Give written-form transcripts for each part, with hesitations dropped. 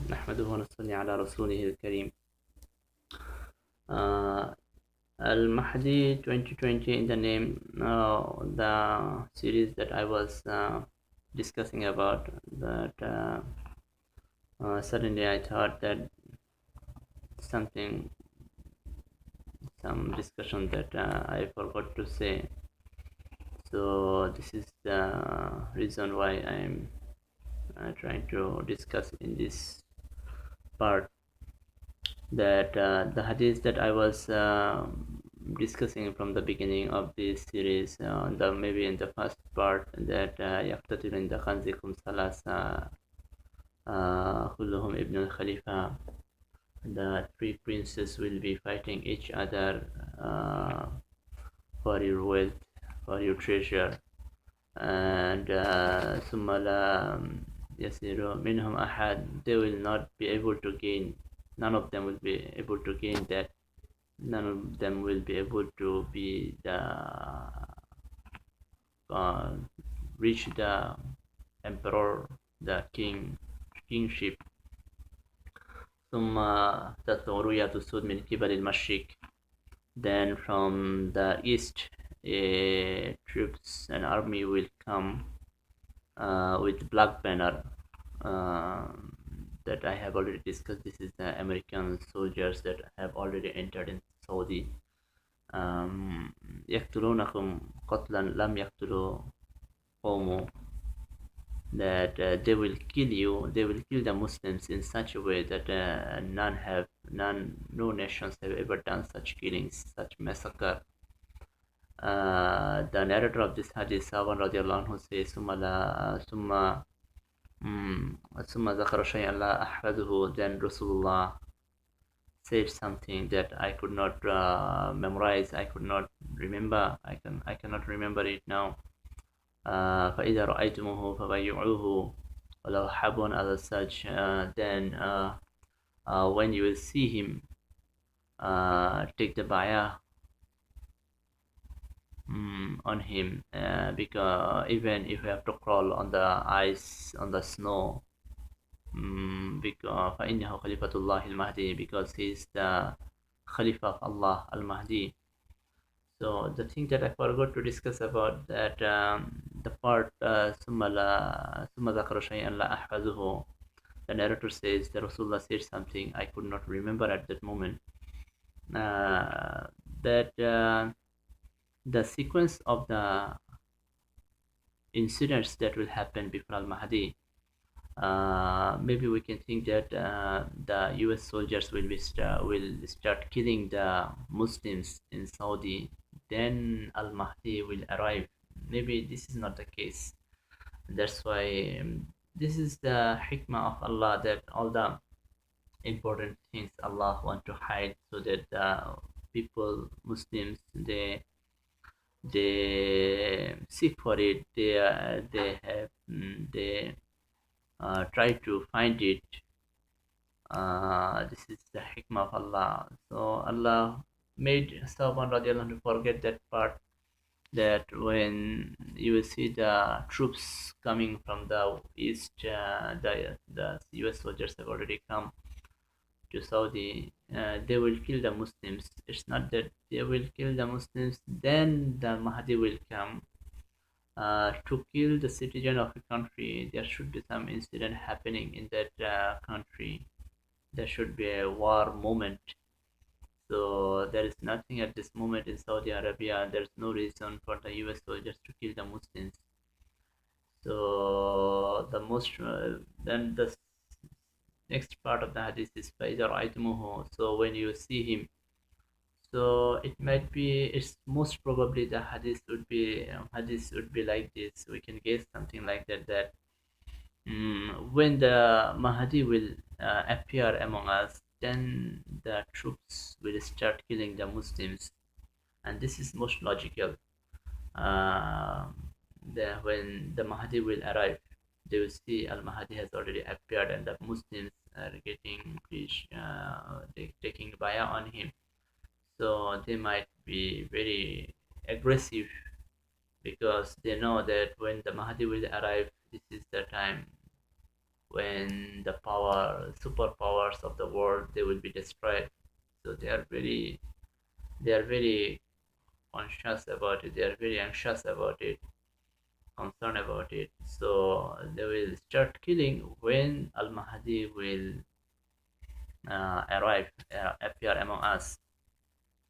نحمده ونصلي على رسوله الكريم. Al-Mahdi 2020 in the name, the series that I was discussing about, that suddenly I thought that something, some discussion that I forgot to say. So this is the reason why I'm trying to discuss in this part, that the hadith that I was discussing from the beginning of this series, maybe in the first part, that يقتتل عند خنزكم ثلاثة كلهم ابن الخليفة, the three princes will be fighting each other for your wealth, for your treasure, and ثم لا يسير منهم أحد, they will not be able to gain, none of them will be able to gain that, none of them will be able to be the uh, reach the emperor, the kingship. ثم تثور السود من قبل المشرق, then from the east troops and army will come with black banner, uh, that I have already discussed. This is the American soldiers that have already entered in Saudi. يقتلونكم قتلا لم يقتلوا قوم, that they will kill you, they will kill the Muslims in such a way that no nations have ever done such killings, such massacre. The narrator of this hadith, Sawan radiallahu anhu, says ثم ذكر شيئا لا أحفظه, then Rasulullah said something that I could not memorize, I could not remember, I cannot remember it now. فإذا رأيتموه فبايعوه ولو حبوا, other such, then when you will see him, take the bayah on him, because even if you have to crawl on the ice, on the snow, because فإنه خليفة الله المهدي, because he is the Khalifa of Allah al-Mahdi. So the thing that I forgot to discuss about that, the part ثم ذكر شيئا لا أحفظه, the narrator says that Rasulullah said something I could not remember at that moment, that the sequence of the incidents that will happen before al-Mahdi, maybe we can think that the US soldiers will start killing the Muslims in Saudi, then al-Mahdi will arrive. Maybe this is not the case. That's why this is the hikmah of Allah, that all the important things Allah want to hide, so that people, Muslims, they seek for it, they try to find it. This is the hikmah of Allah. So Allah made someone radiallahu anhu forget that part, that when you will see the troops coming from the east, the US soldiers have already come to Saudi, they will kill the Muslims. It's not that they will kill the Muslims, then the Mahdi will come to kill the citizen of a country. There should be some incident happening in that country. There should be a war moment. So there is nothing at this moment in Saudi Arabia. There's no reason for the US soldiers to kill the Muslims. So the most then the next part of the hadith is فَإِذَا رَأَيْتُمُوهُ, so when you see him, so it might be, it's most probably the hadith would be like this. We can guess something like that, that when the Mahdi will appear among us, then the troops will start killing the Muslims, and this is most logical. When the Mahdi will arrive, they will see Al Mahdi has already appeared, and the Muslims are getting taking bayah on him. So they might be very aggressive, because they know that when the Mahdi will arrive, this is the time when the power superpowers of the world they will be destroyed. So they are very conscious about it, they are very anxious about it, concerned about it. So they will start killing when Al Mahdi will arrive, appear among us.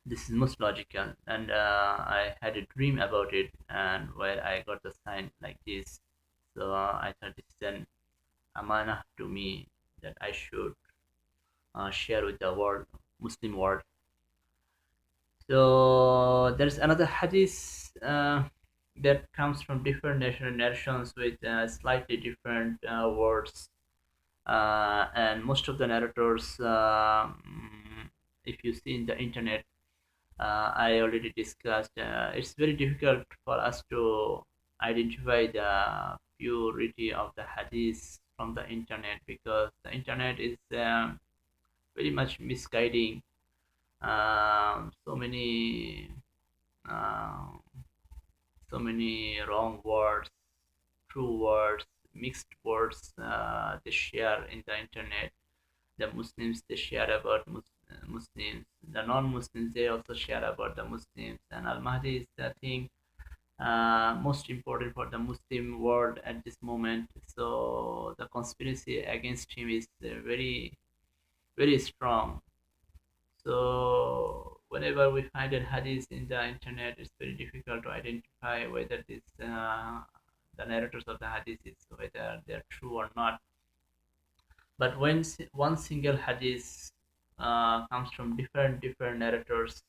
This is most logical, and I had a dream about it, and where I got the sign like this. So I thought this is an amanah to me that I should share with the world, Muslim world. So there's another hadith that comes from different narrations with slightly different words, and most of the narrators, if you see in the internet, I already discussed. It's very difficult for us to identify the purity of the hadith from the internet because the internet is very much misguiding. So many um, so many wrong words, true words, mixed words they share in the internet. The Muslims they share about Muslims. The non-Muslims they also share about the Muslims. And Al Mahdi is the thing most important for the Muslim world at this moment. So the conspiracy against him is very strong. So whenever we find a hadith in the internet, it's very difficult to identify whether this the narrators of the hadith is whether they're true or not. But when one single hadith comes from different narrators,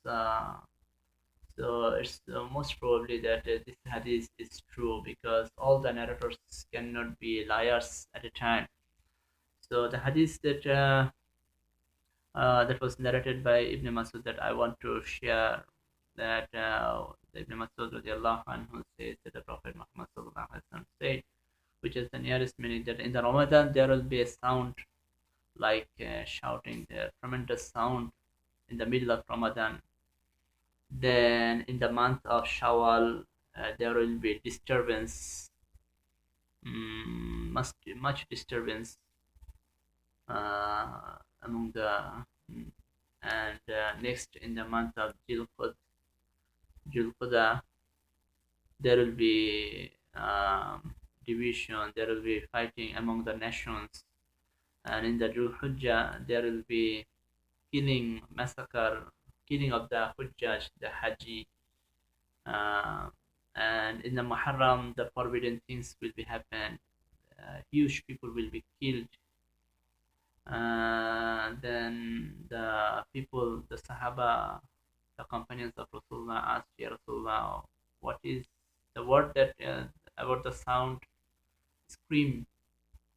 so it's most probably that this hadith is true because all the narrators cannot be liars at a time. So the hadith that was narrated by Ibn Masud that I want to share that Ibn Masud radiallahu anhu says that the Prophet Muhammad sallallahu alaihi wasallam said, which is the nearest meaning, that in the Ramadan there will be a sound like shouting, the tremendous sound in the middle of Ramadan. Then in the month of Shawwal there will be disturbance, much disturbance among the and next in the month of Julqada, there will be division, there will be fighting among the nations, and in the Hujjah there will be killing, massacre, killing of the Hujjaj, the Haji, uh, and in the Muharram the forbidden things will be happen. Huge people will be killed. Then the people, the Sahaba, the companions of Rasulullah asked, Ya Rasulullah, what is the word that about the sound, scream,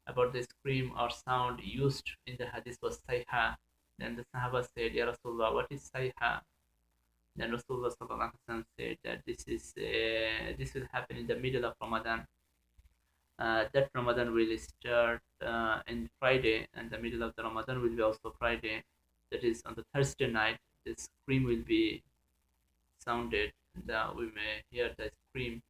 about the scream or sound used in the hadith was sayha. Then the Sahaba said, Ya Rasulullah, what is sayha? Then Rasulullah sallallahu alaihi wasallam said that this will happen in the middle of Ramadan. That Ramadan will start in Friday, and the middle of the Ramadan will be also Friday. That is on the Thursday night. The scream will be sounded. We may hear the scream.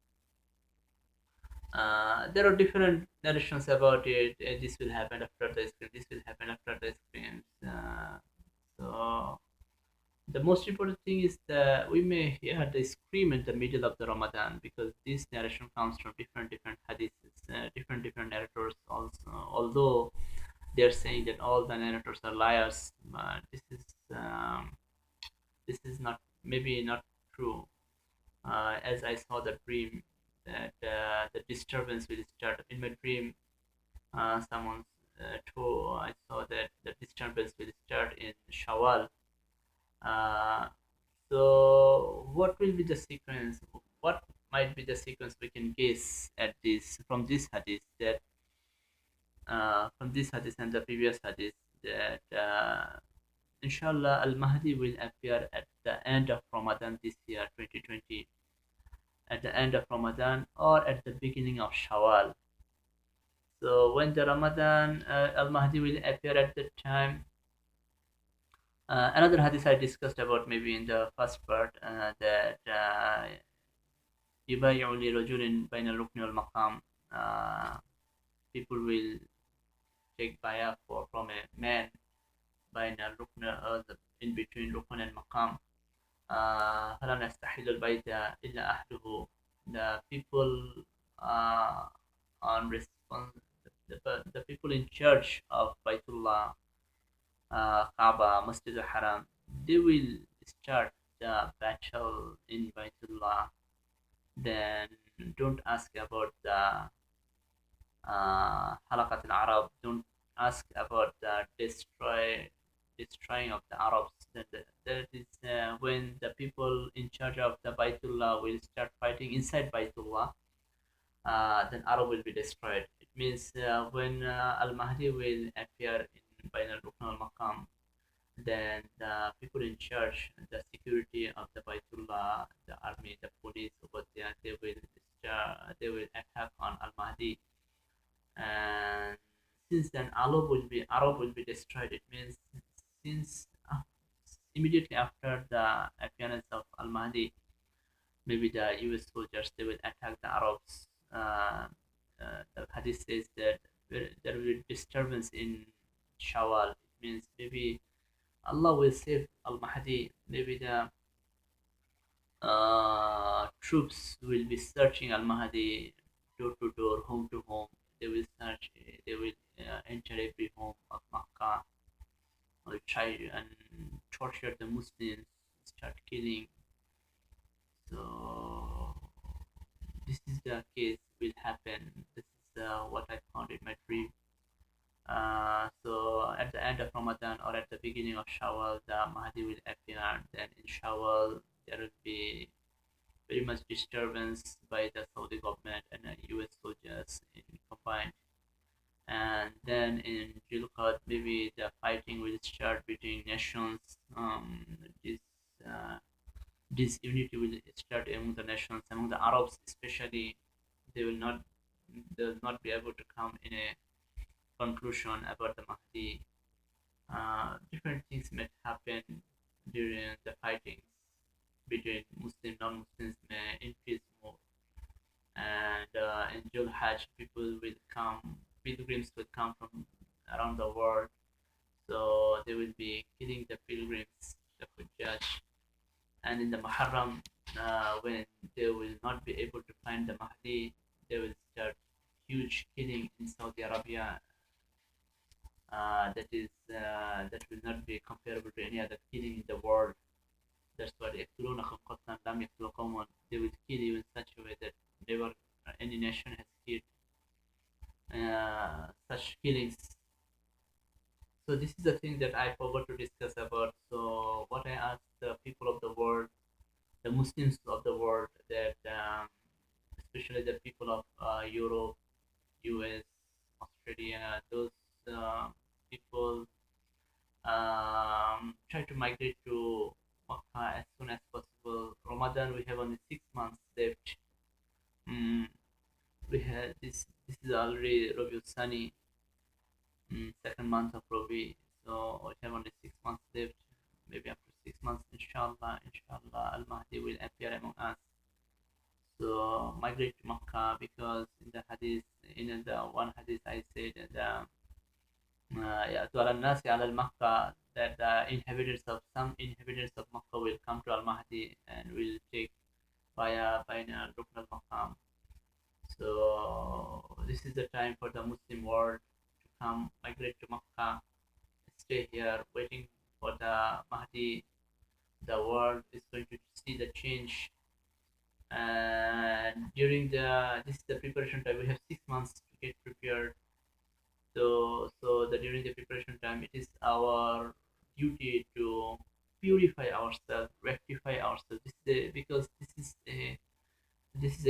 There are different narrations about it. This will happen after the scream. This will happen after the screams. So the most important thing is that we may hear the scream in the middle of the Ramadan because this narration comes from different hadiths, different narrators also. Although they are saying that all the narrators are liars, but this is not maybe not true. As I saw the dream that the disturbance will start in my dream. Someone told I saw that the disturbance will start in Shawwal. Uh, so, what will be the sequence? What might be the sequence we can guess at this from this hadith that from this hadith and the previous hadith that inshallah Al Mahdi will appear at the end of Ramadan this year 2020, at the end of Ramadan or at the beginning of Shawwal. So when the Ramadan Al Mahdi will appear at that time. Another hadith I discussed about maybe in the first part that يبايع لرجل بين الركن والمقام. People will take bayah from a man by rukn in between rukn and maqam. فلا يستحل البيت إلا أهله. The people uh, on the people in charge of Baitullah, Kaaba, Masjid al-Haram, they will start the battle in Baitullah. Then don't ask about the Halakat al-Arab. Don't ask about the destroying of the Arabs. That is when the people in charge of the Baitullah will start fighting inside Baitullah. Then Arab will be destroyed. It means when Al Mahdi will appear in Bain al Rukn al Maqam, then the people in charge, the security of the Baitullah, the army, the police over there, they will attack on Al Mahdi, and since then Arab will be destroyed. It means since immediately after the appearance of Al Mahdi, maybe the US soldiers they will attack the Arabs. The hadith says that there will be disturbance in Shawwal. It means maybe Allah will save Al Mahdi. Maybe the troops will be searching Al Mahdi door to door, home to home. They will search. They will enter every home of Makkah, will try and torture the Muslims, start killing. So this is the case will happen. This is what I found in my dream. So at the end of Ramadan or at the beginning of Shawwal, the Mahdi will appear. Then in Shawwal, there will be very much disturbance by the Saudi government and US soldiers in combined. And then in Jilqad, maybe the fighting will start between nations. This uh, disunity will start among the nations, among the Arabs especially. They will not they will not be able to come in a conclusion about the Mahdi. Different things may happen during the fightings between Muslim non-Muslims may increase more, and in Jul Hajj people will come, pilgrims will come from around the world, so they will be killing the pilgrims, the Hujjaj, and in the Muharram, when they will not be able to find the Mahdi, they will start huge killing in Saudi Arabia. That will not be comparable to any other killing in the world. That's why يقتلونكم قتلا لم يقتل قوم. They will kill you in such a way that never any nation has killed such killings. So this is the thing that I forgot to discuss about. So what I asked the people of the world, the Muslims of the world, that especially the people of Europe, US, Australia, those people try to migrate to Makkah as soon as possible. Ramadan, we have only 6 months left. Mm, we had this is already Rabiul Sani, second month of Rabi. So we have only 6 months left. Maybe after 6 months, inshallah, Al Mahdi will appear among us. So migrate to Makkah, because in the hadith, in the one hadith I said that يأتوا على الناس على المكة, that the inhabitants of some inhabitants of Makkah will come to Al Mahdi and will take via Rukn al Maqam. So this is the time for the Muslim world to come migrate to Makkah, stay here waiting for the Mahdi. The world is going to see the change, and during the this is the preparation time. We have 6 months to get prepared. So that during the preparation time, it is our duty to purify ourselves, rectify ourselves. Because this is a this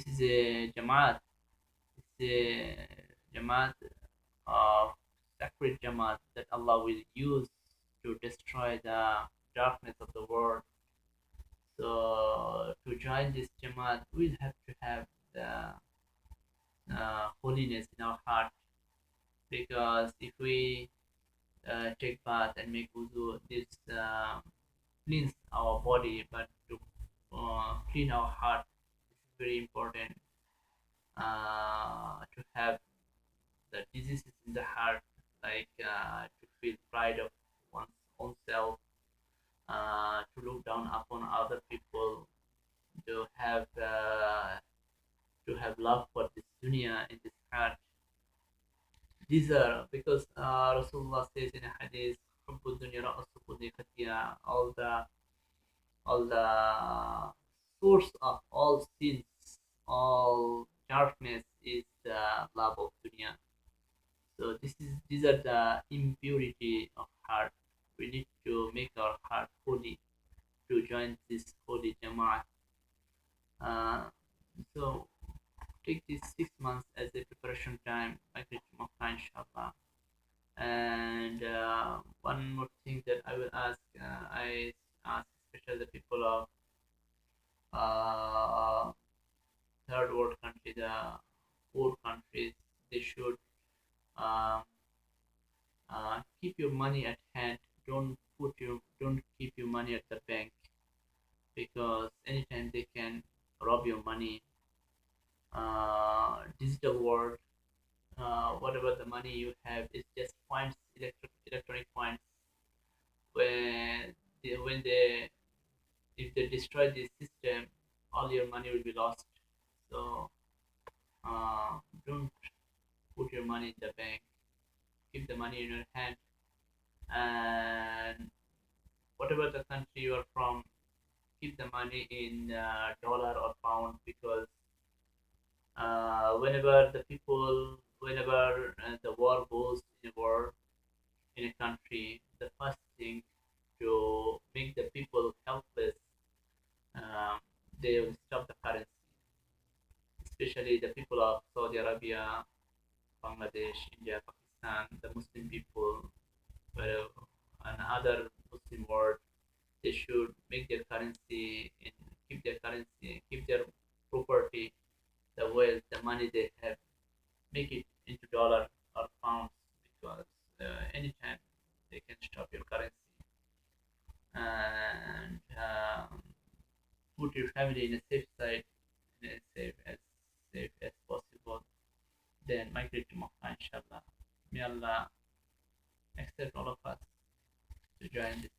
is a jamaat. It's a jamaat of sacred jamaat that Allah will use to destroy the darkness of the world. So to join this jamaat, we'll have to have the holiness in our heart, because if we take bath and make wudu, this cleans our body, but to clean our heart, this is very important, to have the diseases in the heart, like to feel pride of one's own self, to look down upon other people, to have love for this dunya in this heart. These are because Rasulullah says in a hadith, "حُبُّ الدُّنْيَا رَأْسُ كُلِّ خَطِيئَةٍ." All the source of all sins, all darkness is the love of dunya. So these are the impurity of heart. We need to make our heart holy to join this holy jama'ah. Uh, so take these 6 months as a preparation time, like Makkah, inshallah. And one more thing that I will ask, I ask especially the people of uh, third world country, the poor countries, they should um, keep your money at hand. Don't keep your money at the bank, because anytime they can rob your money. Digital world, whatever the money you have is just points, electronic points. When they if they destroy this system, all your money will be lost. So don't put your money in the bank. Keep the money in your hand, and whatever the country you are from, keep the money in dollar or pound, because whenever the war goes in a war in a country, the first thing to make the people helpless, um, they will stop the currency, especially the people of Saudi Arabia, Bangladesh, India, Pakistan, the Muslim people, where and other Muslim world, they should make their currency and keep their property, the wealth, the money they have, make it into dollar or pounds, because anytime they can stop your currency, and put your family in a safe side, in a safe as possible. Then migrate to Makkah, inshallah. May Allah accept all of us to join this